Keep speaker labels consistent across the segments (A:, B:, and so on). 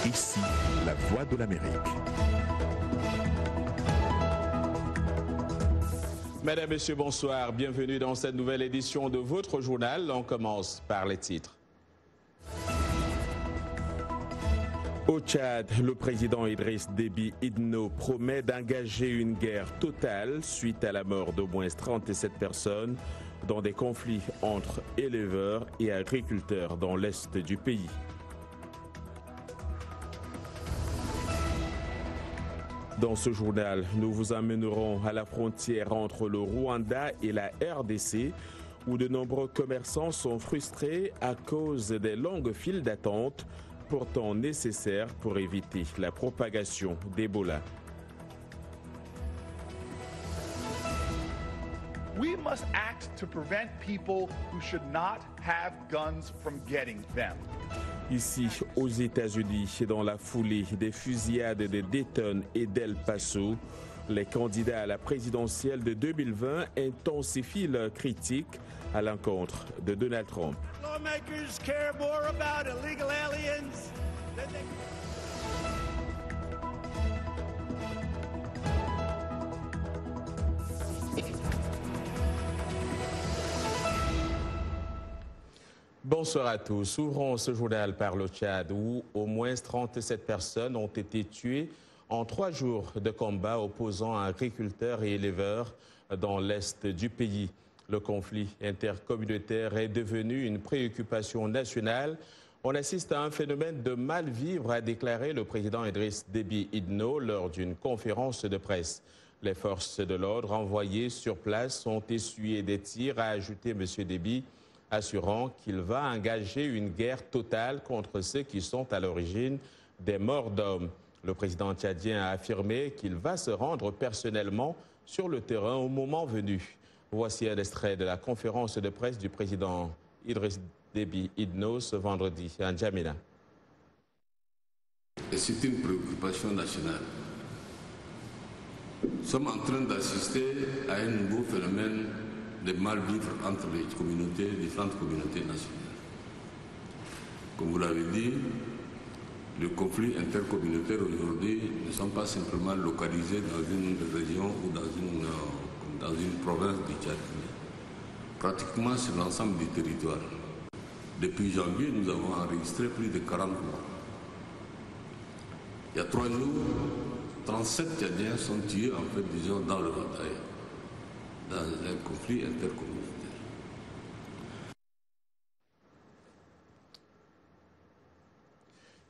A: Ici, la voix de l'Amérique.
B: Mesdames, Messieurs, bonsoir. Bienvenue dans cette nouvelle édition de votre journal. On commence par les titres. Au Tchad, le président Idriss Déby Itno promet d'engager une guerre totale suite à la mort d'au moins 37 personnes dans des conflits entre éleveurs et agriculteurs dans l'est du pays. Dans ce journal, nous vous emmènerons à la frontière entre le Rwanda et la RDC, où de nombreux commerçants sont frustrés à cause des longues files d'attente, pourtant nécessaires pour éviter la propagation d'Ebola.
C: We must act to prevent people who should not have guns from getting them.
B: Ici, aux États-Unis, dans la foulée des fusillades de Dayton et d'El Paso, les candidats à la présidentielle de 2020 intensifient leurs critiques à l'encontre de Donald Trump.
D: Lawmakers care more about illegal aliens than they...
B: Bonsoir à tous. Ouvrons ce journal par le Tchad où au moins 37 personnes ont été tuées en 3 jours de combat opposant agriculteurs et éleveurs dans l'est du pays. Le conflit intercommunautaire est devenu une préoccupation nationale. On assiste à un phénomène de mal-vivre, a déclaré le président Idriss Déby Itno lors d'une conférence de presse. Les forces de l'ordre envoyées sur place ont essuyé des tirs, a ajouté M. Déby, assurant qu'il va engager une guerre totale contre ceux qui sont à l'origine des morts d'hommes. Le président tchadien a affirmé qu'il va se rendre personnellement sur le terrain au moment venu. Voici un extrait de la conférence de presse du président Idriss Déby Itno ce vendredi à N'Djamena.
E: C'est une préoccupation nationale. Nous sommes en train d'assister à un nouveau phénomène de mal-vivre entre les communautés, différentes communautés nationales. Comme vous l'avez dit, les conflits intercommunautaires aujourd'hui ne sont pas simplement localisés dans une région ou dans une province du Tchad. Pratiquement sur l'ensemble du territoire. Depuis janvier, nous avons enregistré plus de 40 morts. Il y a 3 jours, 37 Tchadiens sont tués, en fait, disons, dans le bataille, dans un conflit intercommunautaire.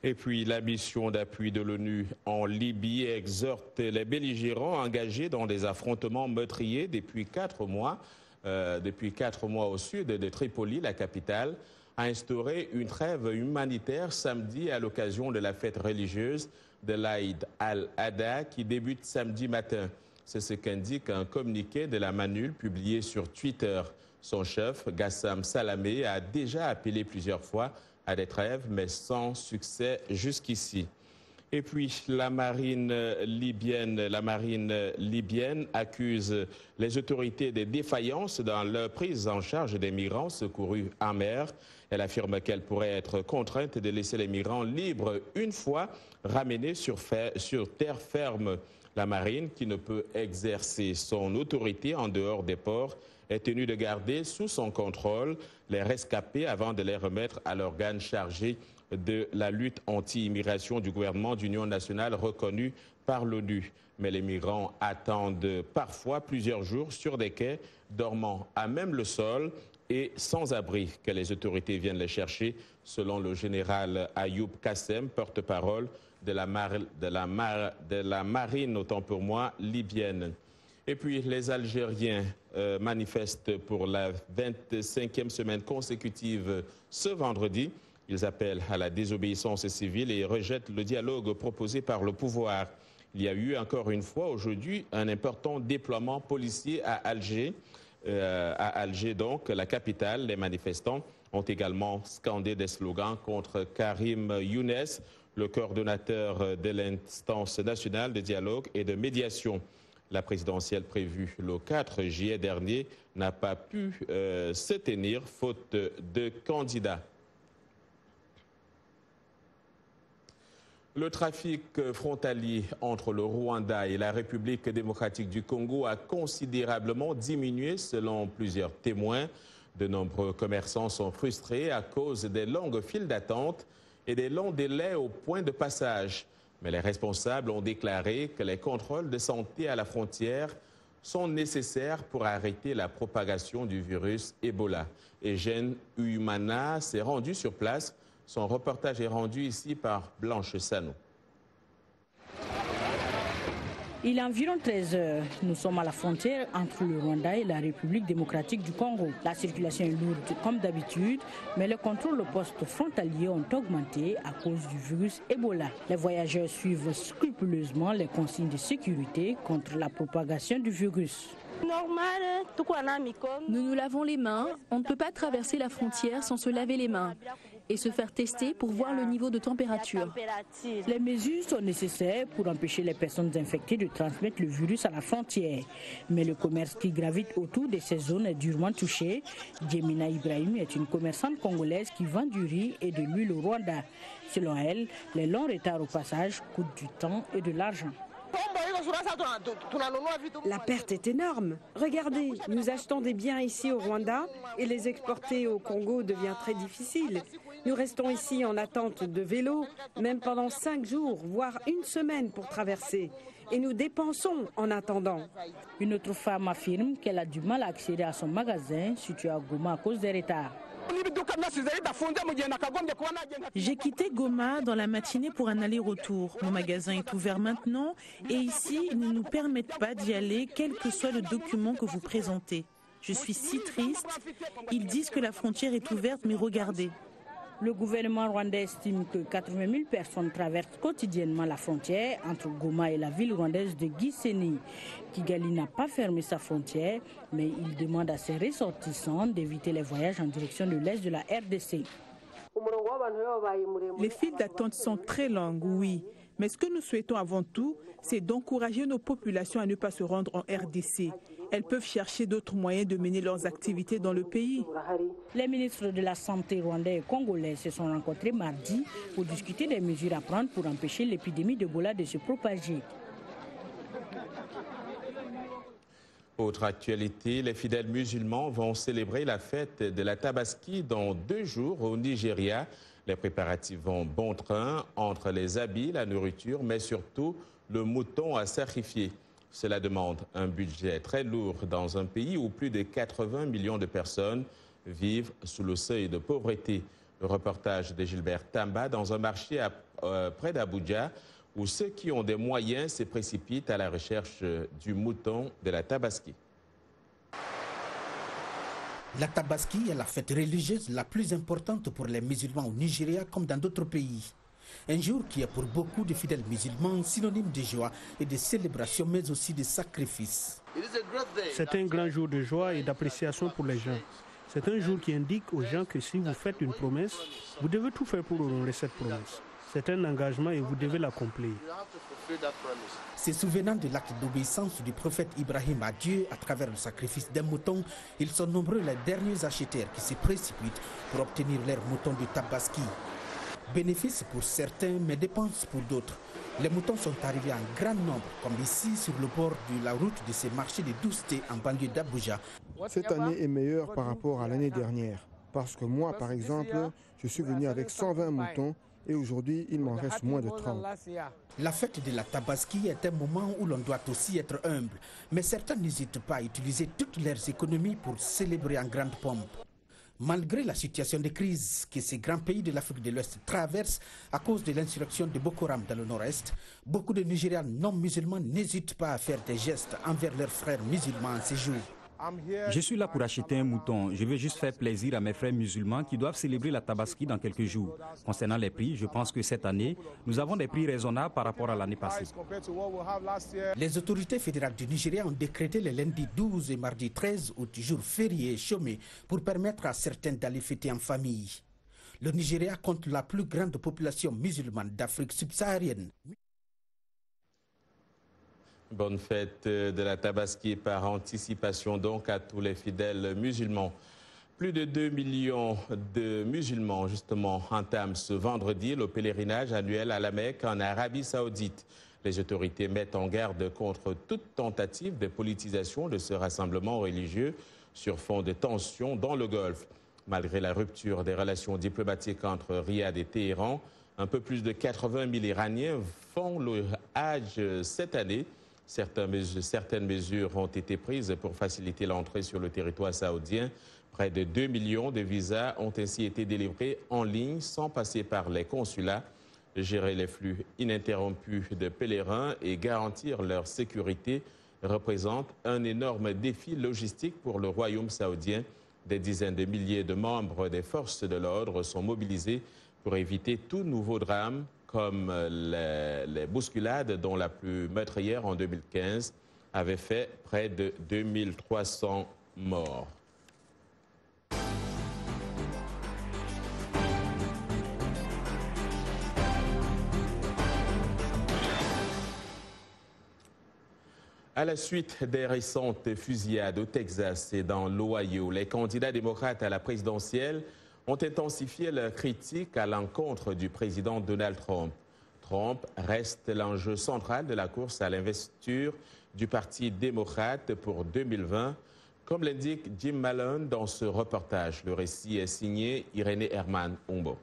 B: Et puis la mission d'appui de l'ONU en Libye exhorte les belligérants engagés dans des affrontements meurtriers depuis 4 mois au sud de Tripoli, la capitale, a instauré une trêve humanitaire samedi à l'occasion de la fête religieuse de l'Aïd al-Adha qui débute samedi matin. C'est ce qu'indique un communiqué de la MANUL publié sur Twitter. Son chef, Gassam Salamé, a déjà appelé plusieurs fois à des trêves, mais sans succès jusqu'ici. Et puis, la marine libyenne accuse les autorités de défaillance dans leur prise en charge des migrants secourus en mer. Elle affirme qu'elle pourrait être contrainte de laisser les migrants libres une fois ramenés sur terre ferme. La marine, qui ne peut exercer son autorité en dehors des ports, est tenue de garder sous son contrôle les rescapés avant de les remettre à l'organe chargé de la lutte anti-immigration du gouvernement d'union nationale reconnu par l'ONU. Mais les migrants attendent parfois plusieurs jours sur des quais, dormant à même le sol et sans abri que les autorités viennent les chercher, selon le général Ayoub Kassem, porte-parole de la marine, autant pour moi, libyenne. Et puis, les Algériens manifestent pour la 25e semaine consécutive ce vendredi. Ils appellent à la désobéissance civile et rejettent le dialogue proposé par le pouvoir. Il y a eu encore une fois aujourd'hui un important déploiement policier à Alger. Donc, la capitale, les manifestants ont également scandé des slogans contre Karim Younes, le coordonnateur de l'instance nationale de dialogue et de médiation. La présidentielle prévue le 4 juillet dernier n'a pas pu se tenir faute de candidats. Le trafic frontalier entre le Rwanda et la République démocratique du Congo a considérablement diminué selon plusieurs témoins. De nombreux commerçants sont frustrés à cause des longues files d'attente et des longs délais au point de passage. Mais les responsables ont déclaré que les contrôles de santé à la frontière sont nécessaires pour arrêter la propagation du virus Ebola. Eugène Uyumana s'est rendu sur place. Son reportage est rendu ici par Blanche Sano.
F: Il est environ 13 heures. Nous sommes à la frontière entre le Rwanda et la République démocratique du Congo. La circulation est lourde comme d'habitude, mais les contrôles aux postes frontaliers ont augmenté à cause du virus Ebola. Les voyageurs suivent scrupuleusement les consignes de sécurité contre la propagation du virus.
G: Nous nous lavons les mains. On ne peut pas traverser la frontière sans se laver les mains et se faire tester pour voir le niveau de température.
F: Les mesures sont nécessaires pour empêcher les personnes infectées de transmettre le virus à la frontière. Mais le commerce qui gravite autour de ces zones est durement touché. Djemina Ibrahim est une commerçante congolaise qui vend du riz et de l'huile au Rwanda. Selon elle, les longs retards au passage coûtent du temps et de l'argent.
H: La perte est énorme. Regardez, nous achetons des biens ici au Rwanda et les exporter au Congo devient très difficile. Nous restons ici en attente de vélo, même pendant 5 jours, voire une semaine pour traverser. Et nous dépensons en attendant.
F: Une autre femme affirme qu'elle a du mal à accéder à son magasin situé à Goma à cause des retards.
I: J'ai quitté Goma dans la matinée pour un aller-retour. Mon magasin est ouvert maintenant et ici, ils ne nous permettent pas d'y aller, quel que soit le document que vous présentez. Je suis si triste. Ils disent que la frontière est ouverte, mais regardez.
F: Le gouvernement rwandais estime que 80 000 personnes traversent quotidiennement la frontière entre Goma et la ville rwandaise de Gisenyi. Kigali n'a pas fermé sa frontière, mais il demande à ses ressortissants d'éviter les voyages en direction de l'est de la RDC.
J: Les files d'attente sont très longues, oui. Mais ce que nous souhaitons avant tout, c'est d'encourager nos populations à ne pas se rendre en RDC. Elles peuvent chercher d'autres moyens de mener leurs activités dans le pays.
F: Les ministres de la Santé rwandais et congolais se sont rencontrés mardi pour discuter des mesures à prendre pour empêcher l'épidémie d'Ebola de se propager.
B: Autre actualité, les fidèles musulmans vont célébrer la fête de la Tabaski dans 2 jours au Nigeria. Les préparatifs vont bon train entre les habits, la nourriture, mais surtout le mouton à sacrifier. Cela demande un budget très lourd dans un pays où plus de 80 millions de personnes vivent sous le seuil de pauvreté. Le reportage de Gilbert Tamba dans un marché près d'Abuja où ceux qui ont des moyens se précipitent à la recherche du mouton de la Tabaski.
K: La Tabaski est la fête religieuse la plus importante pour les musulmans au Nigeria comme dans d'autres pays. Un jour qui est pour beaucoup de fidèles musulmans synonyme de joie et de célébration, mais aussi de sacrifice.
L: C'est un grand jour de joie et d'appréciation pour les gens. C'est un jour qui indique aux gens que si vous faites une promesse, vous devez tout faire pour honorer cette promesse. C'est un engagement et vous devez l'accomplir.
K: Se souvenant de l'acte d'obéissance du prophète Ibrahim à Dieu à travers le sacrifice d'un mouton, ils sont nombreux les derniers acheteurs qui se précipitent pour obtenir leur mouton de Tabaski. Bénéfice pour certains, mais dépenses pour d'autres. Les moutons sont arrivés en grand nombre, comme ici sur le bord de la route de ces marchés de Dousté en banlieue d'Abuja.
M: Cette année est meilleure par rapport à l'année dernière. Parce que moi, par exemple, je suis venu avec 120 moutons et aujourd'hui, il m'en reste moins de 30.
K: La fête de la Tabaski est un moment où l'on doit aussi être humble. Mais certains n'hésitent pas à utiliser toutes leurs économies pour célébrer en grande pompe. Malgré la situation de crise que ces grands pays de l'Afrique de l'Ouest traversent à cause de l'insurrection de Boko Haram dans le nord-est, beaucoup de Nigérians non musulmans n'hésitent pas à faire des gestes envers leurs frères musulmans en ces jours.
N: Je suis là pour acheter un mouton. Je veux juste faire plaisir à mes frères musulmans qui doivent célébrer la Tabaski dans quelques jours. Concernant les prix, je pense que cette année, nous avons des prix raisonnables par rapport à l'année passée.
K: Les autorités fédérales du Nigeria ont décrété les lundis 12 et mardi 13 août jours fériés et chômés pour permettre à certains d'aller fêter en famille. Le Nigeria compte la plus grande population musulmane d'Afrique subsaharienne.
B: Bonne fête de la Tabaski par anticipation donc à tous les fidèles musulmans. Plus de 2 millions de musulmans, justement, entament ce vendredi le pèlerinage annuel à la Mecque en Arabie Saoudite. Les autorités mettent en garde contre toute tentative de politisation de ce rassemblement religieux sur fond de tensions dans le Golfe. Malgré la rupture des relations diplomatiques entre Riyad et Téhéran, un peu plus de 80 000 Iraniens font le Hajj cette année. Certaines mesures ont été prises pour faciliter l'entrée sur le territoire saoudien. Près de 2 millions de visas ont ainsi été délivrés en ligne sans passer par les consulats. Gérer les flux ininterrompus de pèlerins et garantir leur sécurité représente un énorme défi logistique pour le royaume saoudien. Des dizaines de milliers de membres des forces de l'ordre sont mobilisés pour éviter tout nouveau drame comme les bousculades dont la plus meurtrière en 2015 avait fait près de 2300 morts. À la suite des récentes fusillades au Texas et dans l'Ohio, les candidats démocrates à la présidentielle ont intensifié leurs critiques à l'encontre du président Donald Trump. Trump reste l'enjeu central de la course à l'investiture du Parti démocrate pour 2020, comme l'indique Jim Malone dans ce reportage. Le récit est signé Irénée Herman Umbo.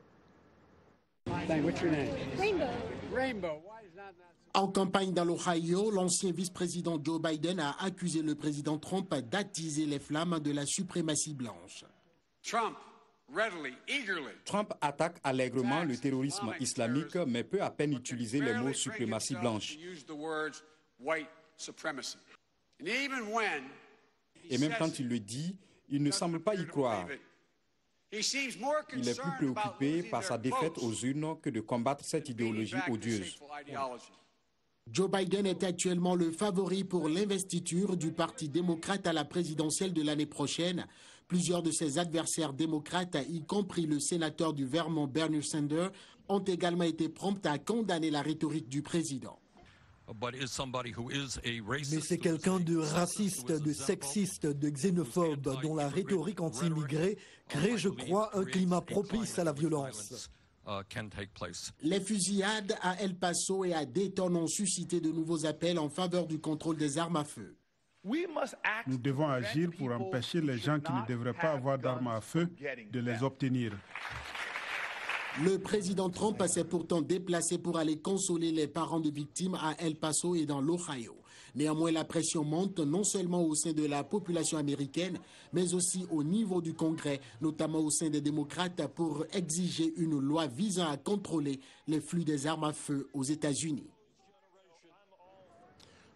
O: En campagne dans l'Ohio, l'ancien vice-président Joe Biden a accusé le président Trump d'attiser les flammes de la suprématie blanche.
N: Trump attaque allègrement le terrorisme islamique, mais peut à peine utiliser les mots suprématie blanche. Et même quand il le dit, il ne semble pas y croire. Il est plus préoccupé par sa défaite aux urnes que de combattre cette idéologie odieuse.
O: Joe Biden est actuellement le favori pour l'investiture du Parti démocrate à la présidentielle de l'année prochaine. Plusieurs de ses adversaires démocrates, y compris le sénateur du Vermont Bernie Sanders, ont également été prompts à condamner la rhétorique du président.
P: Mais c'est quelqu'un de raciste, de sexiste, de xénophobe, dont la rhétorique anti-immigrés crée, je crois, un climat propice à la violence.
O: Les fusillades à El Paso et à Dayton ont suscité de nouveaux appels en faveur du contrôle des armes à feu.
Q: Nous devons agir pour empêcher les gens qui ne devraient pas avoir d'armes à feu de les obtenir.
O: Le président Trump s'est pourtant déplacé pour aller consoler les parents de victimes à El Paso et dans l'Ohio. Néanmoins, la pression monte non seulement au sein de la population américaine, mais aussi au niveau du Congrès, notamment au sein des démocrates, pour exiger une loi visant à contrôler les flux des armes à feu aux États-Unis.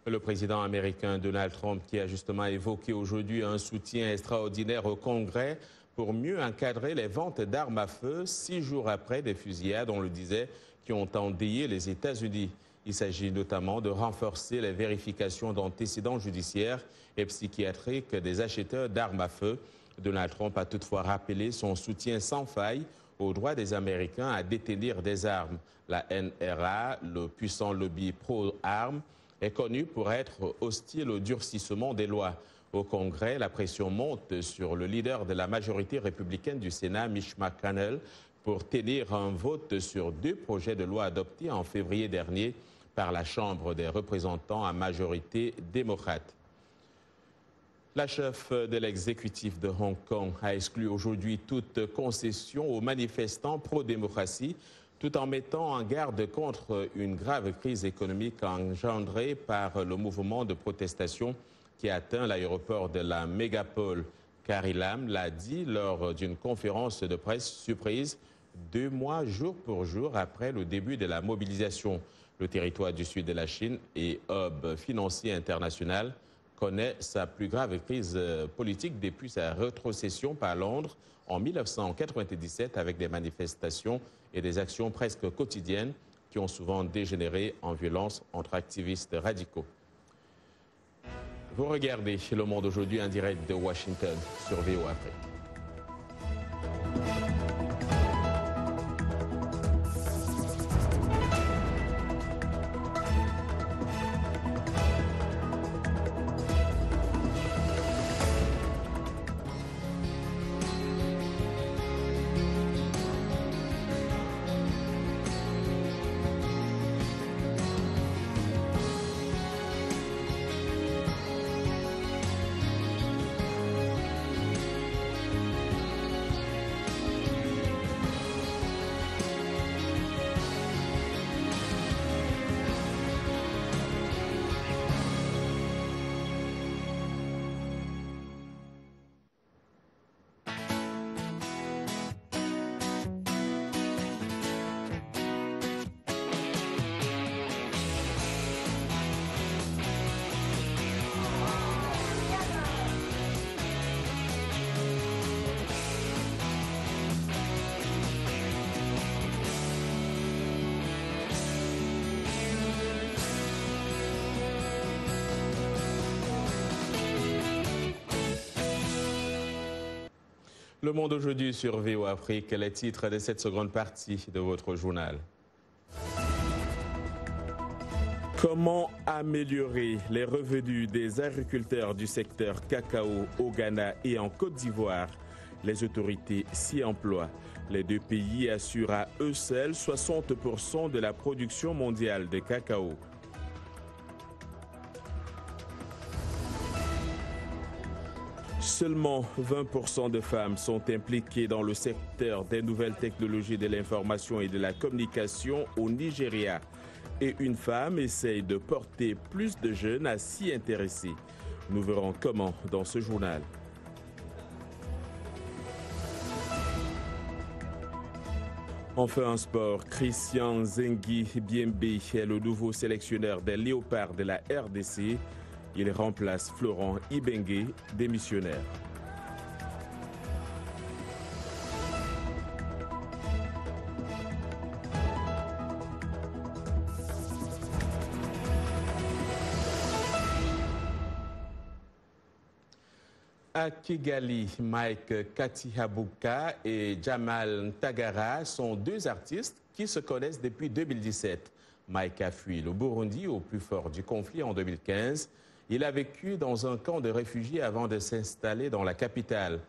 B: Le président américain Donald Trump, qui a justement évoqué aujourd'hui un soutien extraordinaire au Congrès pour mieux encadrer les ventes d'armes à feu 6 jours après des fusillades, on le disait, qui ont endeuillé les États-Unis. Il s'agit notamment de renforcer les vérifications d'antécédents judiciaires et psychiatriques des acheteurs d'armes à feu. Donald Trump a toutefois rappelé son soutien sans faille au droit des Américains à détenir des armes. La NRA, le puissant lobby pro-armes, est connu pour être hostile au durcissement des lois. Au Congrès, la pression monte sur le leader de la majorité républicaine du Sénat, Mitch McConnell, pour tenir un vote sur 2 projets de loi adoptés en février dernier par la Chambre des représentants à majorité démocrate. La chef de l'exécutif de Hong Kong a exclu aujourd'hui toute concession aux manifestants pro-démocratie, tout en mettant en garde contre une grave crise économique engendrée par le mouvement de protestation qui a atteint l'aéroport de la mégapole. Carrie Lam l'a dit lors d'une conférence de presse surprise 2 mois jour pour jour après le début de la mobilisation. Le territoire du sud de la Chine et hub financier international connaît sa plus grave crise politique depuis sa rétrocession par Londres en 1997 avec des manifestations et des actions presque quotidiennes qui ont souvent dégénéré en violence entre activistes radicaux. Vous regardez Le Monde aujourd'hui en direct de Washington sur VOA Afrique. Le Monde aujourd'hui sur VOA Afrique, les titres de cette seconde partie de votre journal. Comment améliorer les revenus des agriculteurs du secteur cacao au Ghana et en Côte d'Ivoire? Les autorités s'y emploient. Les deux pays assurent à eux seuls 60% de la production mondiale de cacao. Seulement 20% de femmes sont impliquées dans le secteur des nouvelles technologies de l'information et de la communication au Nigeria. Et une femme essaye de porter plus de jeunes à s'y intéresser. Nous verrons comment dans ce journal. Enfin en sport, Christian Zengi Biembe est le nouveau sélectionneur des Léopards de la RDC. Il remplace Florent Ibengue, démissionnaire. À Kigali, Mike Katihabuka et Jamal Ntagara sont deux artistes qui se connaissent depuis 2017. Mike a fui le Burundi au plus fort du conflit en 2015. Il a vécu dans un camp de réfugiés avant de s'installer dans la capitale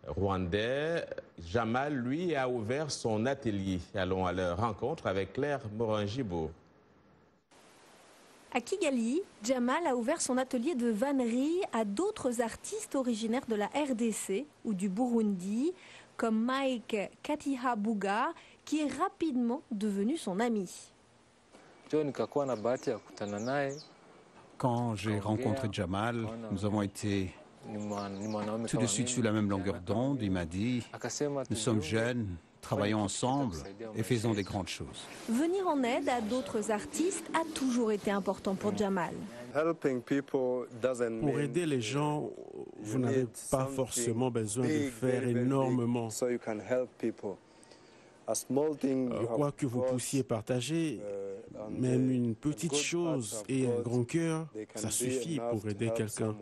B: rwandaise. Jamal, lui, a ouvert son atelier. Allons à leur rencontre avec Claire Morin-Gibault.
R: À Kigali, Jamal a ouvert son atelier de vannerie à d'autres artistes originaires de la RDC ou du Burundi, comme Mike Katihabuga, qui est rapidement devenu son ami.
S: Quand j'ai rencontré Jamal, nous avons été tout de suite sur la même longueur d'onde. Il m'a dit, nous sommes jeunes, travaillons ensemble et faisons des grandes choses.
R: Venir en aide à d'autres artistes a toujours été important pour Jamal.
T: Pour aider les gens, vous n'avez pas forcément besoin de faire énormément. Quoi que vous puissiez partager, même une petite chose et un grand cœur, ça suffit pour aider quelqu'un.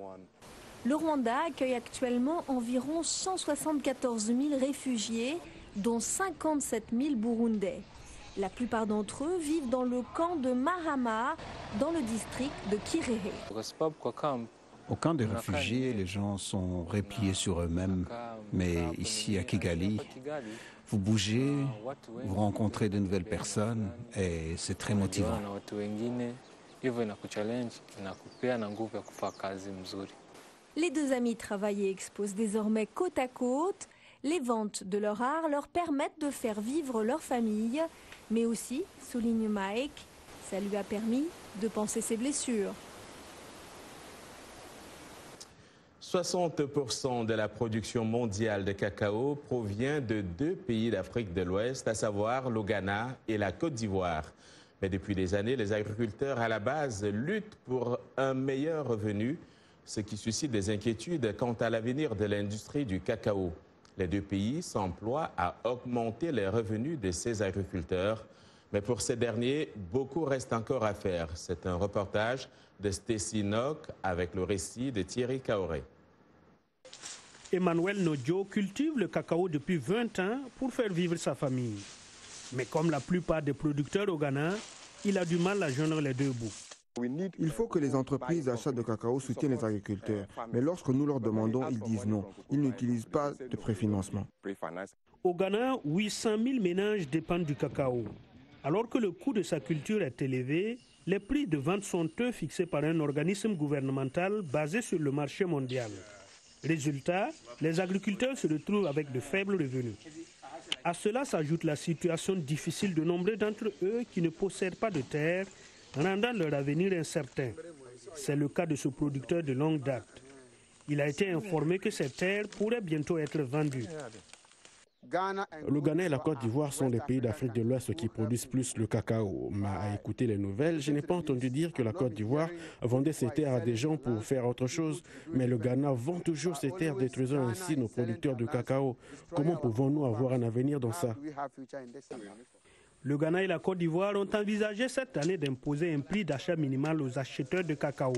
R: Le Rwanda accueille actuellement environ 174 000 réfugiés, dont 57 000 Burundais. La plupart d'entre eux vivent dans le camp de Mahama, dans le district de Kirehe.
S: Au camp des réfugiés, les gens sont repliés sur eux-mêmes, mais ici à Kigali, vous bougez, vous rencontrez de nouvelles personnes et c'est très motivant.
R: Les deux amis travaillent et exposent désormais côte à côte. Les ventes de leur art leur permettent de faire vivre leur famille, mais aussi, souligne Mike, ça lui a permis de panser ses blessures.
B: 60% de la production mondiale de cacao provient de deux pays d'Afrique de l'Ouest, à savoir le Ghana et la Côte d'Ivoire. Mais depuis des années, les agriculteurs à la base luttent pour un meilleur revenu, ce qui suscite des inquiétudes quant à l'avenir de l'industrie du cacao. Les deux pays s'emploient à augmenter les revenus de ces agriculteurs. Mais pour ces derniers, beaucoup reste encore à faire. C'est un reportage de Stacy Nock avec le récit de Thierry Kaoré.
L: Emmanuel Nodjo cultive le cacao depuis 20 ans pour faire vivre sa famille. Mais comme la plupart des producteurs au Ghana, il a du mal à joindre les deux bouts.
M: Il faut que les entreprises d'achat de cacao soutiennent les agriculteurs. Mais lorsque nous leur demandons, ils disent non. Ils n'utilisent pas de préfinancement.
L: Au Ghana, 800 000 ménages dépendent du cacao. Alors que le coût de sa culture est élevé, les prix de vente sont eux fixés par un organisme gouvernemental basé sur le marché mondial. Résultat, les agriculteurs se retrouvent avec de faibles revenus. À cela s'ajoute la situation difficile de nombreux d'entre eux qui ne possèdent pas de terre, rendant leur avenir incertain. C'est le cas de ce producteur de longue date. Il a été informé que ces terres pourraient bientôt être vendues.
T: Le Ghana et la Côte d'Ivoire sont les pays d'Afrique de l'Ouest qui produisent plus le cacao. Mais à écouter les nouvelles, je n'ai pas entendu dire que la Côte d'Ivoire vendait ses terres à des gens pour faire autre chose. Mais le Ghana vend toujours ses terres, détruisant ainsi nos producteurs de cacao. Comment pouvons-nous avoir un avenir dans ça?
L: Le Ghana et la Côte d'Ivoire ont envisagé cette année d'imposer un prix d'achat minimal aux acheteurs de cacao.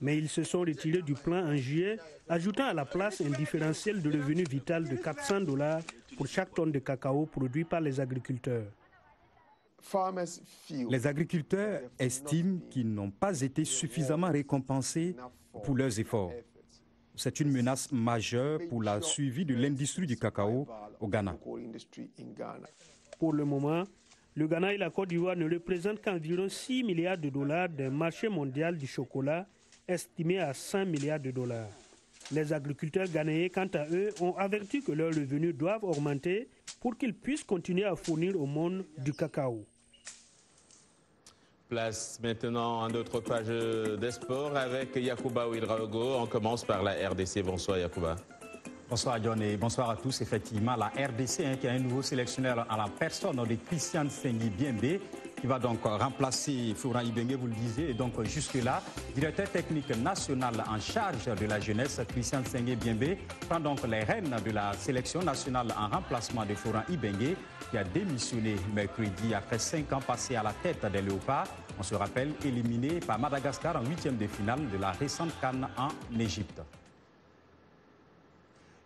L: Mais ils se sont retirés du plan en juillet, ajoutant à la place un différentiel de revenu vital de $400 pour chaque tonne de cacao produit par les agriculteurs.
N: Les agriculteurs estiment qu'ils n'ont pas été suffisamment récompensés pour leurs efforts. C'est une menace majeure pour la survie de l'industrie du cacao au Ghana.
L: Pour le moment, le Ghana et la Côte d'Ivoire ne représentent qu'environ 6 milliards de dollars d'un marché mondial du chocolat estimé à 100 milliards de dollars. Les agriculteurs ghanéens, quant à eux, ont averti que leurs revenus doivent augmenter pour qu'ils puissent continuer à fournir au monde du cacao.
B: Place maintenant à notre page des sports avec Yacouba Ouedraogo. On commence par la RDC. Bonsoir Yacouba.
N: Bonsoir John et bonsoir à tous. Effectivement, la RDC qui a un nouveau sélectionneur à la personne de Christian Sengui Biembe qui va donc remplacer Florent Ibenge, vous le disiez. Et donc jusque-là, directeur technique national en charge de la jeunesse, Christian Sengui Biembe, prend donc les rênes de la sélection nationale en remplacement de Florent Ibenge qui a démissionné mercredi après 5 ans passés à la tête des Léopards. On se rappelle, éliminé par Madagascar en 8e de finale de la récente CAN en Égypte.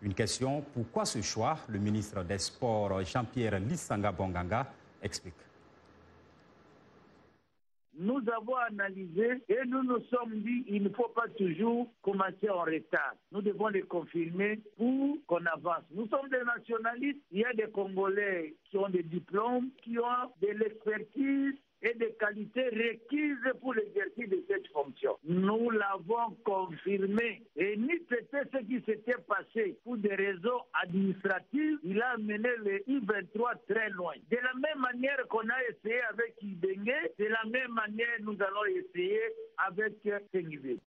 N: Une question, pourquoi ce choix? Le ministre des Sports, Jean-Pierre Lissanga Bonganga, explique.
U: Nous avons analysé et nous nous sommes dit qu'il ne faut pas toujours commencer en retard. Nous devons les confirmer pour qu'on avance. Nous sommes des nationalistes. Il y a des Congolais qui ont des diplômes, qui ont de l'expertise et des qualités requises pour l'exercice de cette fonction. Nous l'avons confirmé. Et ni peut-être ce qui s'était passé pour des raisons administratives, il a mené le I-23 très loin. De la même manière qu'on a essayé avec Ibenge, de la même manière nous allons essayer avec Sengui.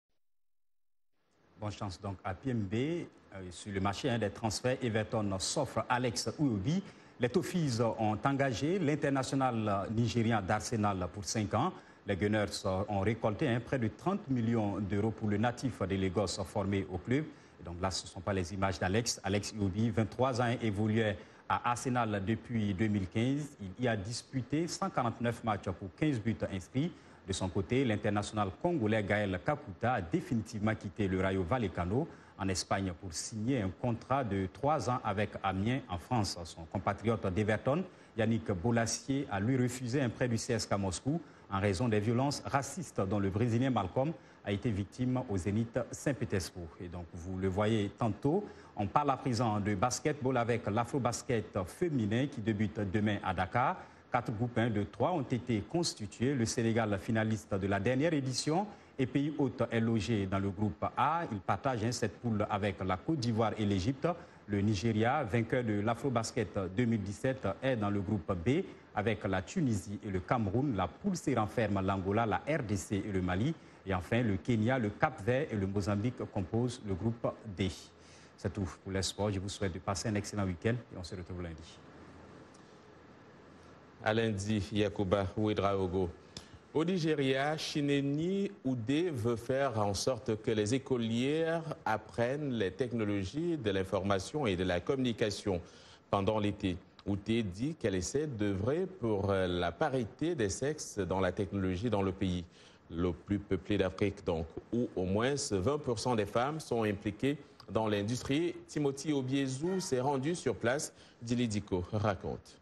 N: Bonne chance donc à PMB. Sur le marché des transferts, Everton s'offre Alex Iwobi. Les Toffees ont engagé l'international nigérian d'Arsenal pour 5 ans. Les Gunners ont récolté près de 30 millions d'euros pour le natif de Lagos formé au club. Et donc là, ce ne sont pas les images d'Alex. Alex Iwobi, 23 ans, évoluait à Arsenal depuis 2015. Il y a disputé 149 matchs pour 15 buts inscrits. De son côté, l'international congolais Gaël Kakuta a définitivement quitté le Rayo Vallecano en Espagne pour signer un contrat de 3 ans avec Amiens en France. Son compatriote d'Everton, Yannick Bolassier, a lui refusé un prêt du CSKA Moscou en raison des violences racistes dont le Brésilien Malcolm a été victime au Zénith Saint-Pétersbourg. Et donc, vous le voyez tantôt, on parle à présent de basketball avec l'Afro-Basket féminin qui débute demain à Dakar. 4 groupes de 3 ont été constitués. Le Sénégal, finaliste de la dernière édition, et pays hôte est logé dans le groupe A. Il partage cette poule avec la Côte d'Ivoire et l'Égypte. Le Nigeria, vainqueur de l'Afro-Basket 2017, est dans le groupe B avec la Tunisie et le Cameroun. La poule C renferme l'Angola, la RDC et le Mali. Et enfin, le Kenya, le Cap-Vert et le Mozambique composent le groupe D. C'est tout pour les sports. Je vous souhaite de passer un excellent week-end et on se retrouve lundi.
B: À lundi, Yacouba Ouedraogo. Au Nigeria, Chineni Oudé veut faire en sorte que les écolières apprennent les technologies de l'information et de la communication pendant l'été. Oudé dit qu'elle essaie d'œuvrer pour la parité des sexes dans la technologie dans le pays, le plus peuplé d'Afrique donc, où au moins 20% des femmes sont impliquées dans l'industrie. Timothy Obiezou s'est rendu sur place. Dili Diko raconte.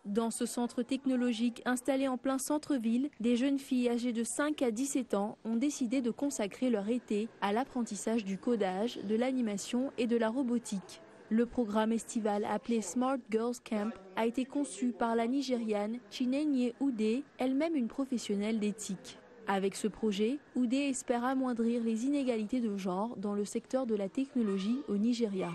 G: Dans ce centre technologique installé en plein centre-ville, des jeunes filles âgées de 5 à 17 ans ont décidé de consacrer leur été à l'apprentissage du codage, de l'animation et de la robotique. Le programme estival appelé Smart Girls Camp a été conçu par la Nigériane Chinenye Oudé, elle-même une professionnelle d'éthique. Avec ce projet, Oudé espère amoindrir les inégalités de genre dans le secteur de la technologie au Nigeria.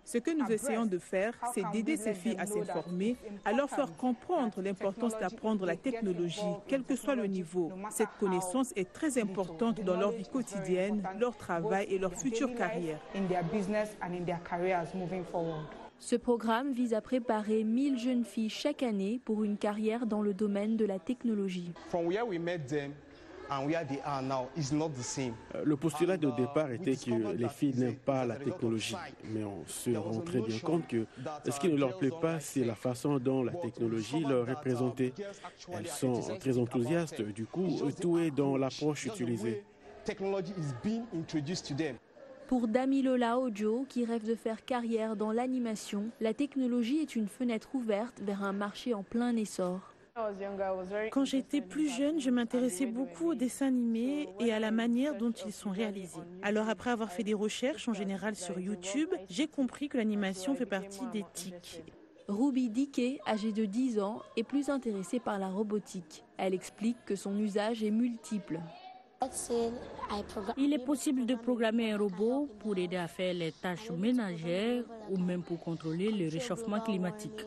J: Ce que nous essayons de faire, c'est d'aider ces filles à s'informer, à leur faire comprendre l'importance d'apprendre la technologie, quel que soit le niveau. Cette connaissance est très importante dans leur vie quotidienne, leur travail et leur future carrière.
G: Ce programme vise à préparer 1000 jeunes filles chaque année pour une carrière dans le domaine de la technologie.
T: Le postulat de départ était que les filles n'aiment pas la technologie, mais on se rend très bien compte que ce qui ne leur plaît pas, c'est la façon dont la technologie leur est présentée. Elles sont très enthousiastes, du coup, tout est dans l'approche utilisée.
G: Pour Damilola Ojo, qui rêve de faire carrière dans l'animation, la technologie est une fenêtre ouverte vers un marché en plein essor.
I: Quand j'étais plus jeune, je m'intéressais beaucoup aux dessins animés et à la manière dont ils sont réalisés. Alors après avoir fait des recherches en général sur YouTube, j'ai compris que l'animation fait partie des TIC.
G: Ruby Dike, âgée de 10 ans, est plus intéressée par la robotique. Elle explique que son usage est multiple.
F: Il est possible de programmer un robot pour aider à faire les tâches ménagères ou même pour contrôler le réchauffement climatique.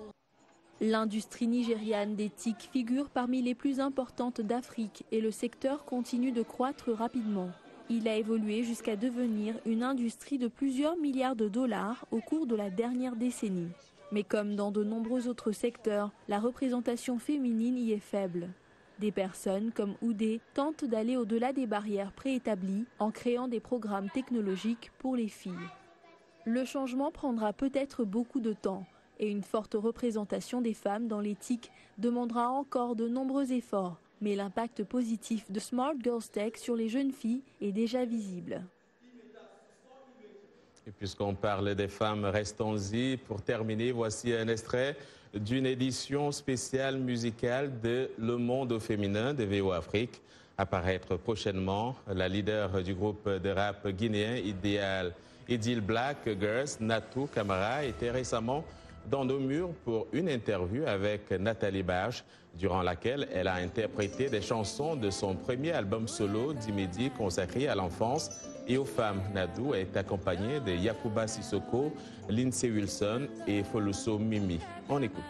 G: L'industrie nigériane des TIC figure parmi les plus importantes d'Afrique et le secteur continue de croître rapidement. Il a évolué jusqu'à devenir une industrie de plusieurs milliards de dollars au cours de la dernière décennie. Mais comme dans de nombreux autres secteurs, la représentation féminine y est faible. Des personnes comme Oudé tentent d'aller au-delà des barrières préétablies en créant des programmes technologiques pour les filles. Le changement prendra peut-être beaucoup de temps et une forte représentation des femmes dans les TIC demandera encore de nombreux efforts. Mais l'impact positif de Smart Girls Tech sur les jeunes filles est déjà visible.
B: Et puisqu'on parle des femmes, restons-y. Pour terminer, voici un extrait d'une édition spéciale musicale de Le Monde au féminin de VO Afrique. Apparaître prochainement, la leader du groupe de rap guinéen Idil Black Girls, Natou Camara, était récemment dans nos murs pour une interview avec Nathalie Barge, durant laquelle elle a interprété des chansons de son premier album solo, Dimedi, consacré à l'enfance et aux femmes. Natou est accompagnée de Yakuba Sissoko, Lindsay Wilson et Foluso Mimi. On écoute.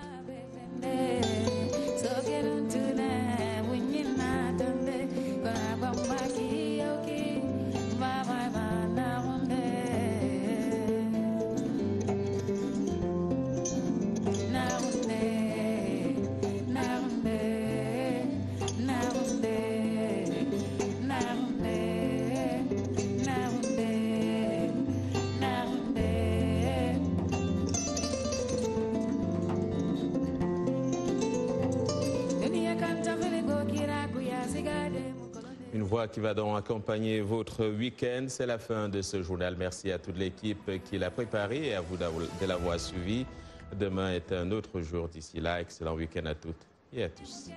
B: Une voix qui va donc accompagner votre week-end. C'est la fin de ce journal. Merci à toute l'équipe qui l'a préparé et à vous de l'avoir suivi. Demain est un autre jour. D'ici là, excellent week-end à toutes et à tous.